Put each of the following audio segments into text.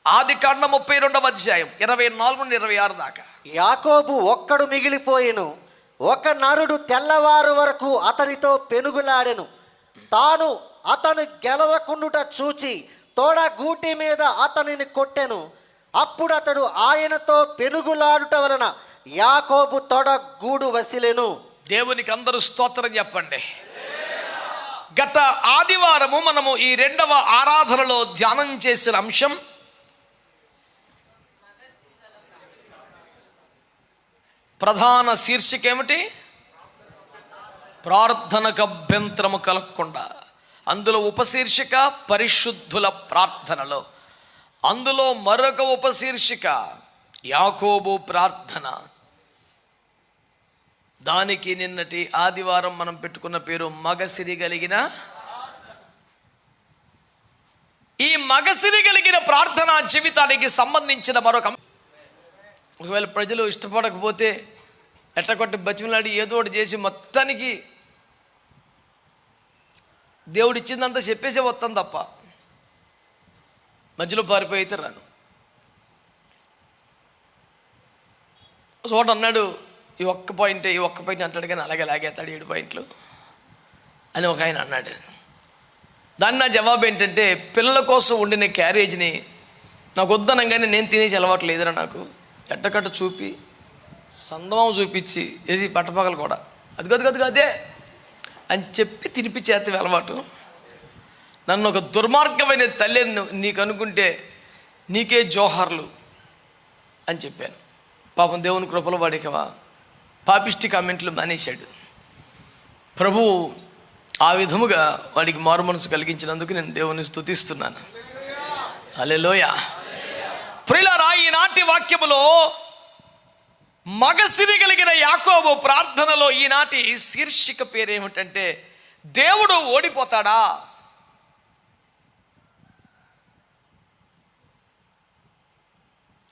ఆదికాండం 32వ అధ్యాయం 24 నుండి 26 దాకా. యాకోబు ఒక్కడు మిగిలిపోయెను. ఒక నరుడు తెల్లవారు వరకు అతనితో పెనుగులాడెను. తాను అతను గెలవకుండుట చూచి తోడ గూటి మీద అతనిని కొట్టెను. అప్పుడు అతడు ఆయనతో పెనుగులాడుట వలన యాకోబు తొడ గూడు వసిలెను. దేవునికి అందరూ స్తోత్రం చెప్పండి. గత ఆదివారము మనము ఈ 2వ ఆరాధనలో ధ్యానం చేసిన అంశం ప్రధాన శీర్షిక ఏమిటి? ప్రార్థనకు అభ్యంతరము కలగకుండా. అందులో ఉపశీర్షిక పరిశుద్ధుల ప్రార్థనలో. అందులో మరొక ఉపశీర్షిక యాకోబు ప్రార్థన. దానికి నిన్నటి ఆదివారం మనం పెట్టుకున్న పేరు మగసిరి కలిగిన. ఈ మగసిరి కలిగిన ప్రార్థనా జీవితానికి సంబంధించిన మరొక, ఒకవేళ ప్రజలు ఇష్టపడకపోతే ఎట్టకొట్టి బతిమలాడి ఏదో ఒకటి చేసి మొత్తానికి దేవుడు ఇచ్చిందంతా చెప్పేసే వస్తాను తప్ప మధ్యలో పారిపోయి అయితే రాను. చోట అన్నాడు ఈ ఒక్క పాయింట్ అంటాడు, కానీ అలాగే లాగేస్తాడు 7 పాయింట్లు అని ఒక ఆయన అన్నాడు. దాన్ని నా జవాబు ఏంటంటే, పిల్లల కోసం వండిన క్యారేజ్ని నాకు వద్దనంగానే నేను తినేసి అలవాటు లేదురా నాకు. ఎట్టకట్ట చూపి సందమం చూపించి ఏది పట్టపగలు కూడా అది అదే అని చెప్పి తినిపించేస్తే అలవాటు. నన్ను ఒక దుర్మార్గమైన తల్లి నీకు అనుకుంటే నీకే జోహార్లు అని చెప్పాను. పాపం దేవుని కృపలో వాడికవా పాపిష్టి కామెంట్లు మానేశాడు. ప్రభు ఆ విధముగా వాడికి మారు మనసు కలిగించినందుకు నేను దేవుని స్తుతిస్తున్నాను. హల్లెలూయా. ప్రియులారా, ఈనాటి వాక్యములో మగసిరి కలిగిన యాకోబు ప్రార్థనలో ఈనాటి శీర్షిక పేరు ఏమిటంటే, దేవుడు ఓడిపోతాడా?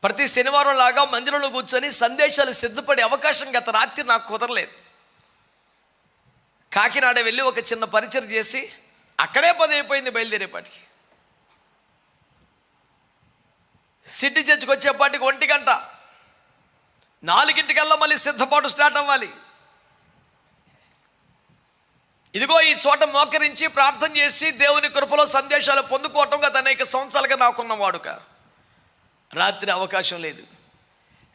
ప్రతి శనివారం లాగా మందిరంలో కూర్చొని సందేశాలు సిద్ధపడే అవకాశం గత రాత్రి నాకు కుదరలేదు. కాకినాడ వెళ్ళి ఒక చిన్న పరిచయం చేసి అక్కడే 10 అయిపోయింది బయలుదేరేపాటికి. సిటీ చర్చికి వచ్చేపాటికి 1 గంట, 4 మళ్ళీ సిద్ధపాటు స్టార్ట్ అవ్వాలి. ఇదిగో ఈ చోట మోకరించి ప్రార్థన చేసి దేవుని కృపలో సందేశాలు పొందుకోవటం గత అనేక సంవత్సరాలుగా నాకున్న వాడుక. రాత్రి అవకాశం లేదు.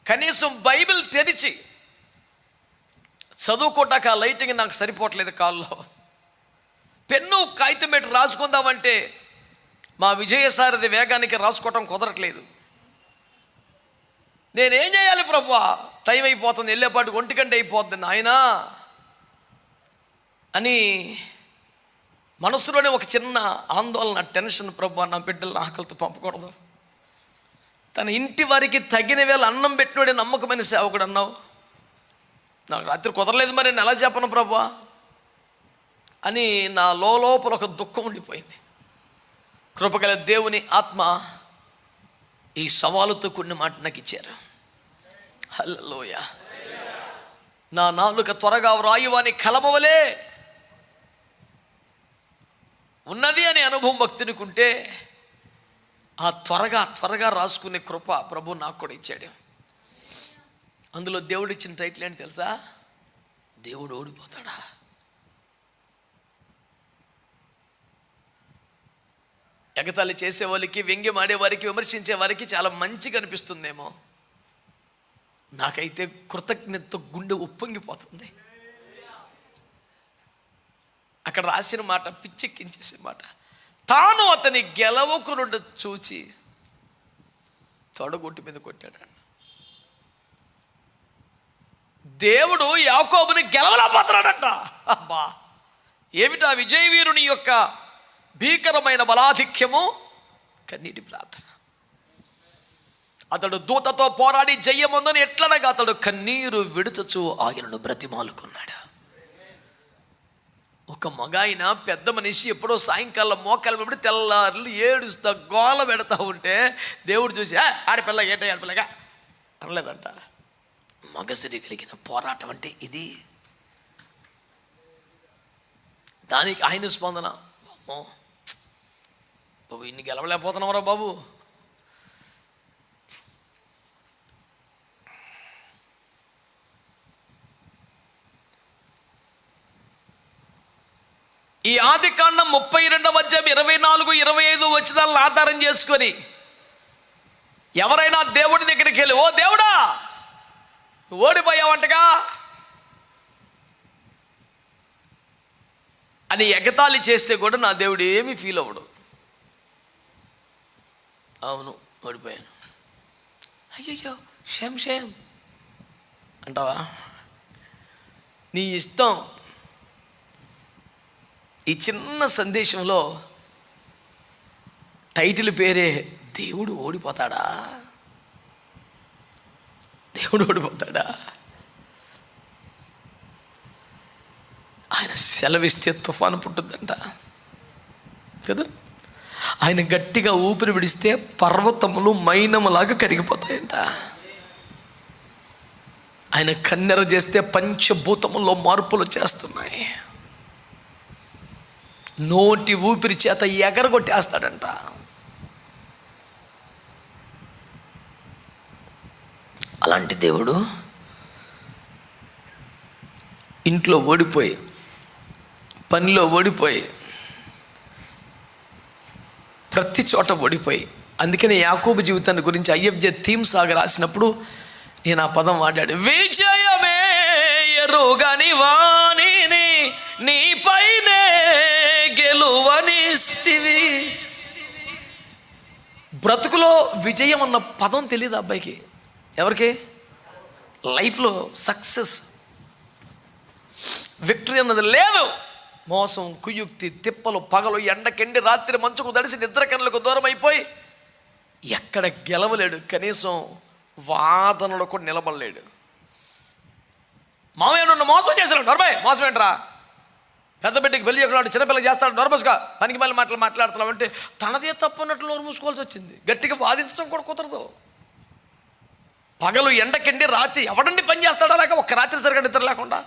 కనీసం బైబిల్ తెరిచి చదువుకోటాక ఆ లైటింగ్ నాకు సరిపోవట్లేదు. కాల్లో పెన్ను కాగితం పెట్టి రాసుకుందామంటే మా విజయసారథి వేగానికి రాసుకోవటం కుదరట్లేదు. నేనేం చేయాలి ప్రభువా? టైం అయిపోతుంది, వెళ్ళేపాటికి 1 గంట అయిపోతుంది నాయనా అని మనసులోనే ఒక చిన్న ఆందోళన, టెన్షన్. ప్రభువా, నా బిడ్డలను ఆకలితో పంపకూడదు. తన ఇంటి వారికి తగిన వేళ అన్నం పెట్టినోడే నమ్మకమైన సేవకుడు అన్నావు. నాకు రాత్రి కుదరలేదు, మరి నేను ఎలా చెప్పను ప్రభువా అని నా లోపల ఒక దుఃఖం ఉండిపోయింది. కృపగల దేవుని ఆత్మ ఈ సవాలుతో కొన్ని మాట నాకు ఇచ్చారు. హల్లెలూయా. నా నాలుక త్వరగా వ్రాయువాని కలమవలే ఉన్నది అనే అనుభవం భక్తునికి ఉంటే ఆ త్వరగా రాసుకునే కృప ప్రభు నాకు కూడా ఇచ్చాడు. అందులో దేవుడు ఇచ్చిన టైటిల్ ఏంటి తెలుసా? దేవుడు ఓడిపోతాడా? ఎగతాళి చేసే వాళ్ళకి, వ్యంగ్యం ఆడేవారికి, విమర్శించే వారికి చాలా మంచిగా అనిపిస్తుందేమో. నాకైతే కృతజ్ఞతతో గుండె ఉప్పొంగిపోతుంది. అక్కడ రాసిన మాట పిచ్చెక్కించేసే మాట. తాను అతని గెలవకునుండ చూచి తొడగొట్టి మీద కొట్టాడు. దేవుడు యాకోబుని గెలవలేకపోతున్నాడంట. అబ్బా, ఏమిటా విజయ వీరుని యొక్క భీకరమైన బలాధిక్యము! కన్నీటి ప్రార్థన. అతడు దూతతో పోరాడి జయముందని ఎట్లనగా అతడు కన్నీరు విడుచుచు ఆయనను బ్రతిమాలుకున్నాడు. ఒక మగాయన పెద్ద మనిషి ఎప్పుడో సాయంకాలం మోకాలు తెల్లారులు ఏడుస్తా గోల పెడతా ఉంటే దేవుడు చూసి ఆడపిల్ల ఏట ఆడపిల్లగా అనలేదంట. మగసిరి కలిగిన పోరాటం అంటే ఇది. దానికి ఆయన స్పందన, బాబు ఇన్ని గెలవలేకపోతున్నావురా బాబు, ఈ ఆదికాండం 32వ అధ్యాయం 24, 25 వచనాలను ఆధారం చేసుకొని ఎవరైనా దేవుడి దగ్గరికి వెళ్ళి, ఓ దేవుడా ఓడిపోయావంటగా అని ఎగతాళి చేస్తే కూడా నా దేవుడు ఏమీ ఫీల్ అవ్వడు. అవును ఓడిపోయాను, అయ్యయ్యో షేమ్ అంటావా? నీ ఇష్టం. ఈ చిన్న సందేశంలో టైటిల్ పేరే దేవుడు ఓడిపోతాడా? దేవుడు ఓడిపోతాడా? ఆయన సెలవిస్తే తుఫాను పుట్టుద్దంట కదా. ఆయన గట్టిగా ఊపిరి విడిస్తే పర్వతములు మైనములాగా కరిగిపోతాయంట. ఆయన కన్నెర చేస్తే పంచభూతముల్లో మార్పులు చేస్తున్నాయి. నోటి ఊపిరి చేత ఎగరగొట్టేస్తాడంట. అలాంటి దేవుడు ఇంట్లో ఓడిపోయి, పనిలో ఓడిపోయి, ప్రతి చోట ఓడిపోయి, అందుకని యాకోబు జీవితాన్ని గురించి ఐఎఫ్జే థీమ్ సాగర్ రాసినప్పుడు నేను ఆ పదం వాడాడు, విజయమే ఎరుగని వాణిని నీపైనే గెలువనిస్తివి. బ్రతుకులో విజయం అన్న పదం తెలియదు అబ్బాయికి. ఎవరికి? లైఫ్లో సక్సెస్, విక్టరీ అన్నది లేదు. మోసం, కుయుక్తి, తిప్పలు, పగలు, ఎండకెండి, రాత్రి మంచుకు తడిసి నిద్ర కన్నులకు దూరం అయిపోయి ఎక్కడ గెలవలేడు. కనీసం వాదనలో కూడా నిలబడలేడు. మామయ్య నన్ను మోసం చేశాడు, నర్మయ్ మోసం ఏంట్రా, పెద్ద బిడ్డకి పెళ్లి చేయకున్నాడు, చిన్నపిల్లకి చేస్తాడు, నర్మస్గా పనికి మళ్ళీ మాట్లాడుతున్నావు అంటే తనదే తప్పున్నట్లు నోరు మూసుకోవాల్సి వచ్చింది. గట్టిగా వాదించడం కూడా కుదరదు. పగలు ఎండకెండి రాత్రి ఎవడండి పని చేస్తాడా లేక ఒక్క రాత్రి సరిగ్గా నిద్ర లేకుండా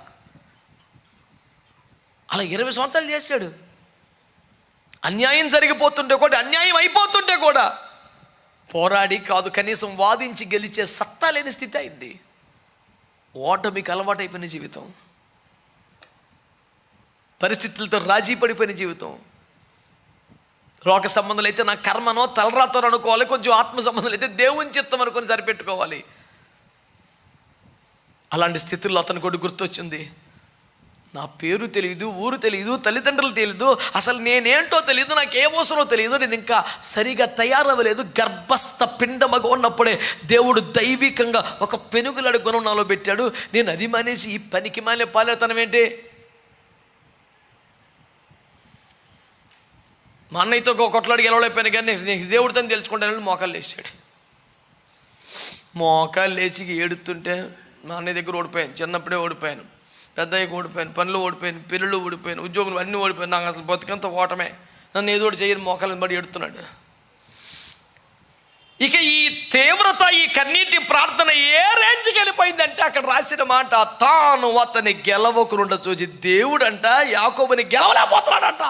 అలా 20 సంవత్సరాలు చేశాడు. అన్యాయం జరిగిపోతుంటే కూడా, అన్యాయం అయిపోతుంటే కూడా పోరాడి కాదు, కనీసం వాదించి గెలిచే సత్తా లేని స్థితి అయింది. ఓటమికి అలవాటైపోయిన జీవితం, పరిస్థితులతో రాజీ పడిపోయిన జీవితం. లోక సంబంధాలు అయితే నా కర్మనో తలరాతో అనుకోవాలి, కొంచెం ఆత్మ సంబంధాలు అయితే దేవుని చిత్తం అనుకొని సరిపెట్టుకోవాలి. అలాంటి స్థితుల్లో అతని కూడా గుర్తొచ్చింది, నా పేరు తెలియదు, ఊరు తెలియదు, తల్లిదండ్రులు తెలియదు, అసలు నేనేంటో తెలియదు, నాకేమవసరో తెలియదు, నేను ఇంకా సరిగా తయారవ్వలేదు. గర్భస్థ పిండమగా ఉన్నప్పుడే దేవుడు దైవికంగా ఒక పెనుగులాడి గుణం నాలో పెట్టాడు. నేను అది మానేసి ఈ పనికి మాలే పాలేతనం ఏంటి? మా అన్నయ్యతో కొట్లాడికి గెలవలేకపోయాను, కానీ నేను దేవుడితో తెలుసుకుంటానని మోకాలు లేచాడు. మోకాలు లేచి ఏడుతుంటే మా అన్నయ్య దగ్గర ఓడిపోయాను, చిన్నప్పుడే ఓడిపోయాను, పెద్దయ్యకు ఓడిపోయాను, పనులు ఓడిపోయాను, పిల్లలు ఓడిపోయాను, ఉద్యోగులు అన్నీ ఓడిపోయాను. నాకు అసలు బతుకంత ఓటమే, నన్ను ఏదో ఒకటి చేయని మోకాలను బడి ఎడుతున్నాడు. ఇక ఈ తీవ్రత, ఈ కన్నీటి ప్రార్థన ఏ రేంజ్కి వెళ్ళిపోయిందంటే అక్కడ రాసిన మాట, తాను అతని గెలవకుండా చూసి దేవుడంట యాకోబుని గెలవలేకపోతున్నాడంట.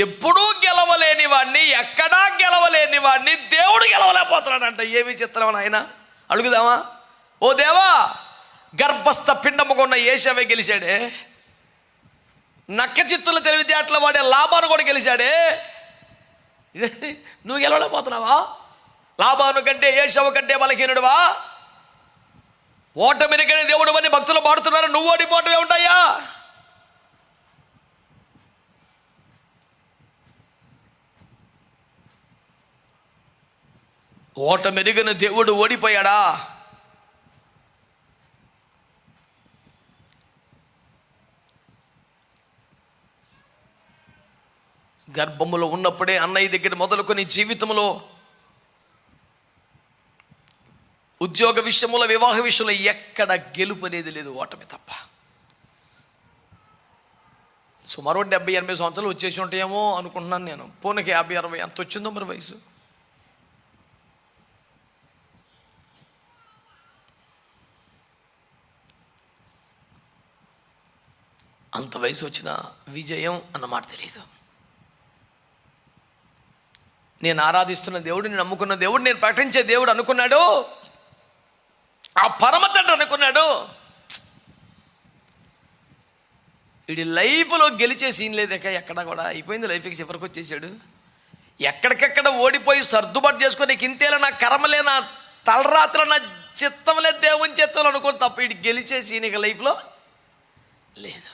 ఎప్పుడూ గెలవలేని వాడిని, ఎక్కడా గెలవలేని వాడిని దేవుడు గెలవలేకపోతున్నాడంట. ఏమి చిత్రం ఆయన? అడుగుదామా? ఓ దేవా, గర్భస్థ పిండముగా ఉన్న ఏశావే గెలిచాడే, నక్క చిత్తుల తెలివితేటల వాడే లాబాను కూడా గెలిచాడే, నువ్వు గెలవలేకపోతున్నావా? లాబాను కంటే ఏశావు కంటే బలహీనుడువా? ఓటమిరికని దేవుడు అని భక్తులు పాడుతున్నారు, నువ్వు ఓడిపోవటమే ఉంటాయా? ఓటమెరిగిన దేవుడు ఓడిపోయాడా? గర్భములో ఉన్నప్పుడే అన్నయ్య దగ్గర మొదలుకొని జీవితంలో, ఉద్యోగ విషయంలో, వివాహ విషయంలో ఎక్కడ గెలుపు అనేది లేదు, ఓటమి తప్ప. సుమారు 70-80 సంవత్సరాలు వచ్చేసి ఉంటాయేమో అనుకుంటున్నాను నేను. పోనకి 50-60 ఎంత వచ్చిందో మరి వయసు. అంత వయసు వచ్చిన విజయం అన్నమాట తెలియదు. నేను ఆరాధిస్తున్న దేవుడు, నేను నమ్ముకున్న దేవుడు, నేను ప్రకటించే దేవుడు అనుకున్నాడు, ఆ పరమ తండ్రి అనుకున్నాడు, వీడి లైఫ్లో గెలిచే సీన్ లేదక ఎక్కడ కూడా. అయిపోయింది, లైఫ్కి చివరికి వచ్చేసాడు. ఎక్కడికెక్కడ ఓడిపోయి సర్దుబాటు చేసుకొని ఇంతేలా నా కర్మలే, నా తలరాత్ర, నా చిత్తంలే దేవుని చిత్తం అనుకోని తప్ప వీడి గెలిచే సీన్ ఇక లైఫ్లో లేదు.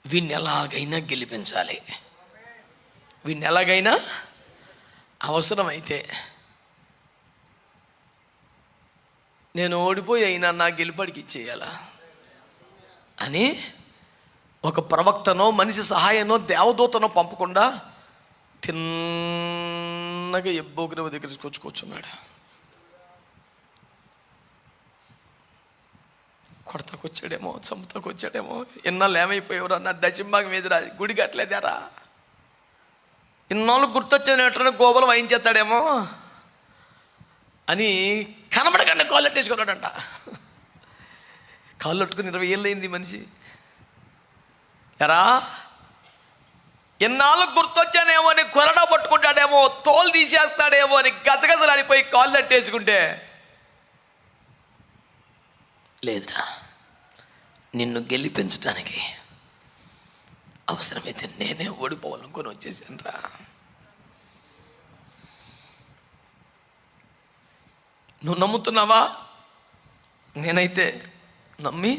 వీడిని ఎలాగైనా గెలిపించాలి, వీడిని ఎలాగైనా అవసరమైతే నేను ఓడిపోయి అయినా నా గెలుపడికి ఇచ్చేయాలా అని ఒక ప్రవక్తనో మనిషి సహాయనో దేవదూతనో పంపకుండా తిన్నగా ఎబ్బోగ్రవ దగ్గర కూర్చున్నాడు. కొడతాకొచ్చాడేమో, చంపుతాకొచ్చాడేమో, ఎన్నాళ్ళు ఏమైపోయేవరా, నా దశంభాగం ఎదురా, గుడి కట్టలేదారా, ఇన్నాళ్ళు గుర్తొచ్చేటట్టు గోబలం వాయించేస్తాడేమో అని కనబడగానే కాళ్ళు ఎట్టేసుకున్నాడంట. కాళ్ళు పట్టుకుని 20 ఏళ్ళు అయింది మనిషి. ఎరా ఎన్నాళ్ళు గుర్తొచ్చానేమో అని కొరడా పట్టుకుంటాడేమో, తోలు తీసేస్తాడేమో అని గజగజలాడిపోయి కాళ్ళు అట్టేసుకుంటే, లేదురా నిన్ను గెలిపించడానికి అవసరమైతే నేనే ఓడిపోవాలనుకొని వచ్చేసాను రా. నువ్వు నమ్ముతున్నావా? నేనైతే నమ్మి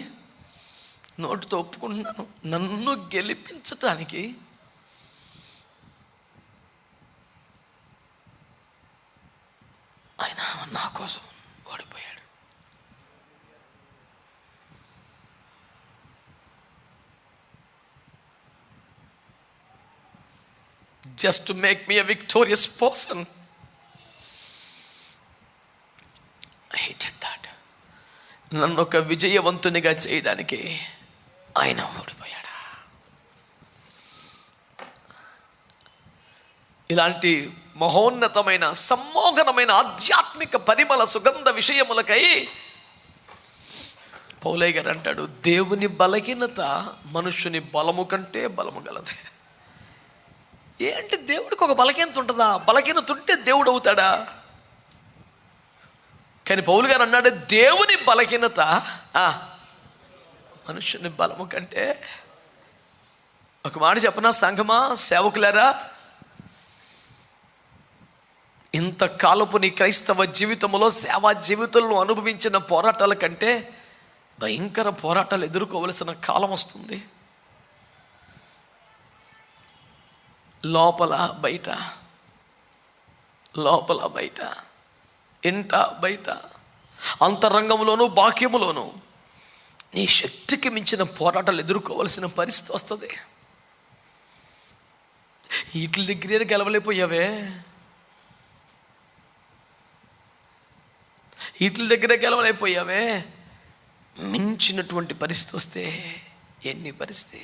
నోటితో ఒప్పుకుంటున్నాను, నన్ను గెలిపించటానికి ఆయన నా కోసం ఓడిపోయాడు. Just to make me a victorious person. I hated that. నన్ను ఒక విజయవంతునిగా చేయడానికి ఆయన ఓడిపోయాడా. ఇలాంటి మహోన్నతమైన సమ్మోహనమైన ఆధ్యాత్మిక పరిమళ సుగంధ విషయములకై పౌలయ్య గారు అంటాడు, దేవుని బలహీనత మనుష్యుని బలము కంటే బలము గలదే. ఏంటి దేవుడికి ఒక బలహీనత ఉంటుందా? బలహీనత ఉంటే దేవుడు అవుతాడా? కానీ పౌలు గారు అన్నాడు, దేవుని బలహీనత మనుష్యుని బలము కంటే. ఒక మాట చెప్పనా సంఘమా, సేవకులారా, ఇంతకాలపు నీ క్రైస్తవ జీవితంలో సేవా జీవితంలో అనుభవించిన పోరాటాల కంటే భయంకర పోరాటాలు ఎదుర్కోవలసిన కాలం వస్తుంది. లోపల బయట, లోపల బయట, ఇంట బయట, అంతరంగంలోనూ బాహ్యములోనూ నీ శక్తికి మించిన పోరాటాలు ఎదుర్కోవలసిన పరిస్థితి వస్తుంది. వీటి దగ్గర గెలవలేకపోయావే, వీటి దగ్గర గెలవలేకపోయావే, మించినటువంటి పరిస్థితి వస్తే ఎన్ని పరిస్థితి.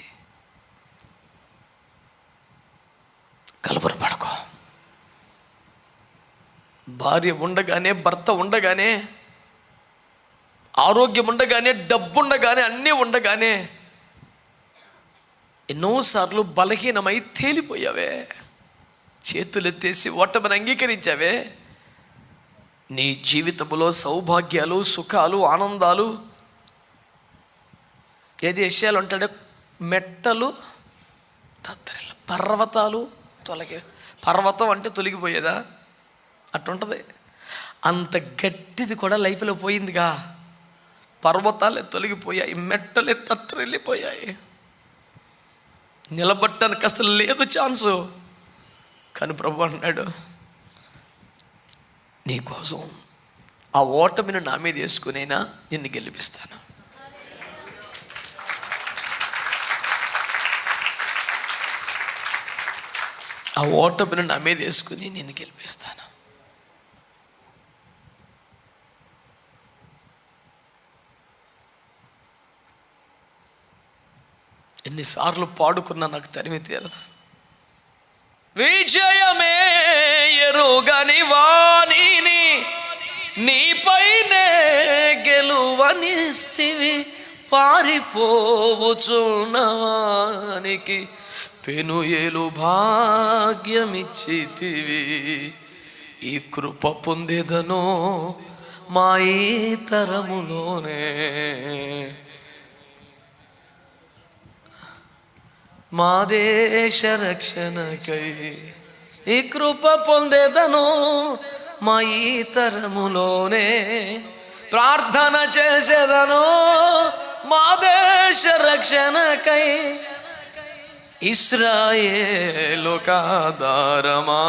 కలవరపడకో. భార్య ఉండగానే, భర్త ఉండగానే, ఆరోగ్యం ఉండగానే, డబ్బు ఉండగానే, అన్నీ ఉండగానే ఎన్నోసార్లు బలహీనమై తేలిపోయావే, చేతులెత్తేసి ఓటమిని అంగీకరించావే. నీ జీవితంలో సౌభాగ్యాలు, సుఖాలు, ఆనందాలు, ఏది విషయాలు అంటాడే, మెట్టలు తత్తరిల్లు, పర్వతాలు తొలగి, పర్వతం అంటే తొలగిపోయేదా? అట్టుంటుంది. అంత గట్టిది కూడా లైఫ్లో పోయిందిగా. పర్వతాలే తొలగిపోయాయి, మెట్టలే తత్తరిల్లిపోయాయి, నిలబట్టడానికి అసలు లేదు ఛాన్సు. కానీ ప్రభు అన్నాడు, నీకోసం ఆ ఓటమిని నా మీద వేసుకునైనా నిన్ను గెలిపిస్తాను. ఆ ఓటమిని నా మీద వేసుకుని నిన్ను గెలిపిస్తాను. ఎన్నిసార్లు పాడుకున్నా నాకు తరిమి తీరదు. విజయమే ఎరుగని వాణిని నీపైనే గెలువనిస్తివి, పారిపోవచున్నవానికి పెనుయేలు భాగ్యమిచ్చితివి. ఈ కృప పొందేదనో మా ఈ తరములోనే. మా దేశ రక్షణకై ఈ కృప పొందేదను, మా ఈ తరములోనే ప్రార్థన చేసేదను, మా దేశ రక్షణకై ఇశ్రాయేలు కాదారమా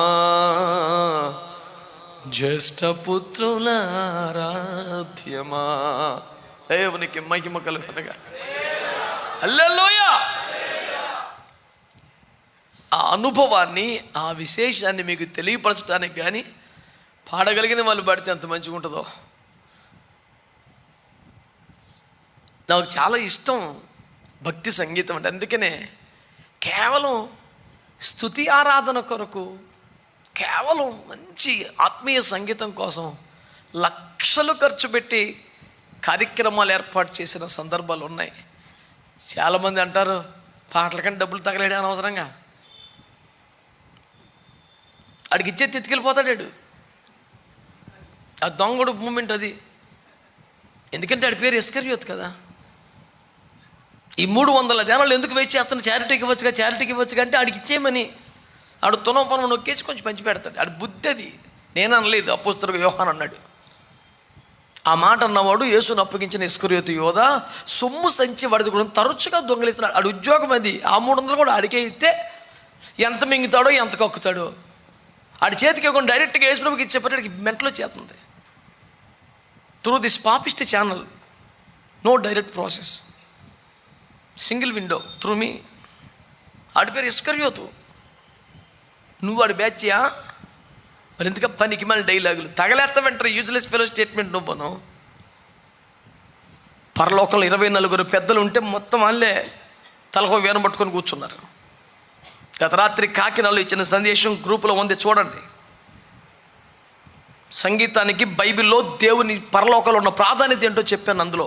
జ్యేష్ఠపుత్రుల ఆరాధ్యమా. దేవునికి మహిమ కలుగునుగా. హల్లెలూయా. ఆ అనుభవాన్ని, ఆ విశేషాన్ని మీకు తెలియపరచడానికి కానీ పాడగలిగిన వాళ్ళు పాడితే ఎంత మంచిగా ఉంటుందో. నాకు చాలా ఇష్టం భక్తి సంగీతం అంటే. అందుకనే కేవలం స్తుతి ఆరాధన కొరకు, కేవలం మంచి ఆత్మీయ సంగీతం కోసం లక్షలు ఖర్చు పెట్టి కార్యక్రమాలు ఏర్పాటు చేసిన సందర్భాలు ఉన్నాయి. చాలామంది అంటారు పాటల కంటే డబ్బులు తగలేడు అనవసరంగా. ఆడికి ఇచ్చేది ఎత్తుకెళ్ళిపోతాడు. ఆ దొంగడు మూమెంట్ అది. ఎందుకంటే ఆడి పేరు ఇస్కరియోతు కదా. ఈ 300 జనాలు ఎందుకు వేసి చేస్తాను, చారిటీకి ఇవ్వచ్చుగా అంటే ఆడికి ఇచ్చేయమని. ఆడు తునం పనం నొక్కేసి కొంచెం పంచి పెడతాడు. ఆడి బుద్ధి అది. నేను అనలేదు, అపోస్తలుడు యోహాను అన్నాడు. ఆ మాట అన్నవాడు యేసును అప్పగించిన ఇస్కరియోతు యోధ సొమ్ము సంచి వాడిది కూడా తరచుగా దొంగలిస్తున్నాడు. ఆడి ఉద్యోగం అది. ఆ 300 కూడా ఆడికే ఇస్తే ఎంత మింగుతాడో ఎంత కక్కుతాడో. ఆడి చేతికి ఇవ్వకుండా డైరెక్ట్గా యేసుప్రభుకి ఇచ్చేపటికి మెంటలో చేస్తుంది. Through this papist channel, no direct process, single window through me. ఆడి పేరు ఇస్కరియోతు. నువ్వు ఆడి బ్యాచ్యా? మరి ఎందుక పనికి మళ్ళీ డైలాగులు తగలేస్తా వెంటారు. Useless fellow statement. నువ్వు పరలోకంలో 24 పెద్దలు ఉంటే మొత్తం వాళ్ళే తలకో వేనం పట్టుకొని కూర్చున్నారు. గత రాత్రి కాకినాడలో ఇచ్చిన సందేశం గ్రూపులో ఉంది, చూడండి. సంగీతానికి బైబిల్లో దేవుని పరలోకంలో ఉన్న ప్రాధాన్యత ఏంటో చెప్పాను అందులో.